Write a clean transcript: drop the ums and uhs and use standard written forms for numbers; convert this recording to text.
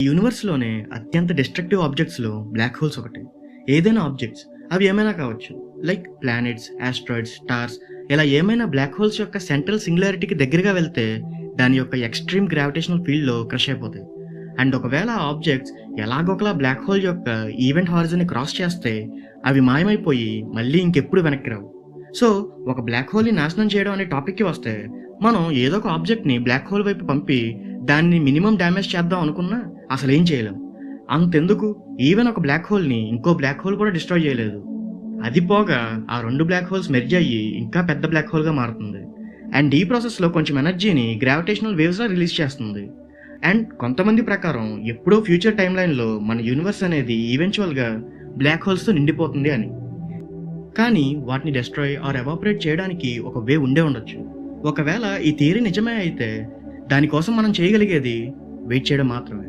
ఈ యూనివర్స్‌లోనే అత్యంత destructive ఆబ్జెక్ట్స్‌లో black holes ఒకటి. ఏదైనా ఆబ్జెక్ట్స్ అవి ఏమైనా కావచ్చు. లైక్ ప్లానెట్స్, యాస్ట్రాయిడ్స్, స్టార్స్ ఇలా ఏమైనా బ్లాక్ హోల్స్ యొక్క సెంట్రల్ సింగులారిటీకి దగ్గరగా వెళ్తే దాని యొక్క ఎక్స్‌ట్రీమ్ గ్రావిటేషనల్ ఫీల్డ్‌లో క్రష్ అయిపోతాయి. అండ్ ఒకవేళ ఆ ఆబ్జెక్ట్స్ ఎలాగోకలా బ్లాక్ హోల్ యొక్క ఈవెంట్ హారిజన్‌ని క్రాస్ చేస్తే అవి మాయమైపోయి మళ్ళీ ఇంకెప్పుడు వెనక్కి రావు. సో, ఒక బ్లాక్ హోల్‌ని నాశనం చేయడం అనే టాపిక్‌కి వస్తే మనం ఏదో ఒక ఆబ్జెక్ట్‌ని బ్లాక్ హోల్ వైపు పంపి దాన్ని మినిమమ్ డ్యామేజ్ చేద్దాం అనుకున్నా అసలేం చేయలేం. అంతెందుకు ఈవెన్ ఒక బ్లాక్ హోల్‌ని ఇంకో బ్లాక్ హోల్ కూడా డిస్ట్రాయ్ చేయలేదు. అది పోగా ఆ 2 బ్లాక్ హోల్స్ మెర్జ్ అయ్యి ఇంకా పెద్ద బ్లాక్ హోల్‌గా మారుతుంది. అండ్ ఈ ప్రాసెస్‌లో కొంచెం ఎనర్జీని గ్రావిటేషనల్ వేవ్స్‌లా రిలీజ్ చేస్తుంది. అండ్ కొంతమంది ప్రకారం ఎప్పుడో ఫ్యూచర్ టైమ్‌లైన్‌లో మన యూనివర్స్ అనేది ఈవెంచువల్‌గా బ్లాక్ హోల్స్‌తో నిండిపోతుంది అని. కానీ వాటిని డెస్ట్రాయ్ ఆర్ ఎవాపరేట్ చేయడానికి ఒక వే ఉండే ఉండొచ్చు. ఒకవేళ ఈ థియరీ నిజమే అయితే దానికోసం మనం చేయగలిగేది వెయిట్ చేయడం మాత్రమే.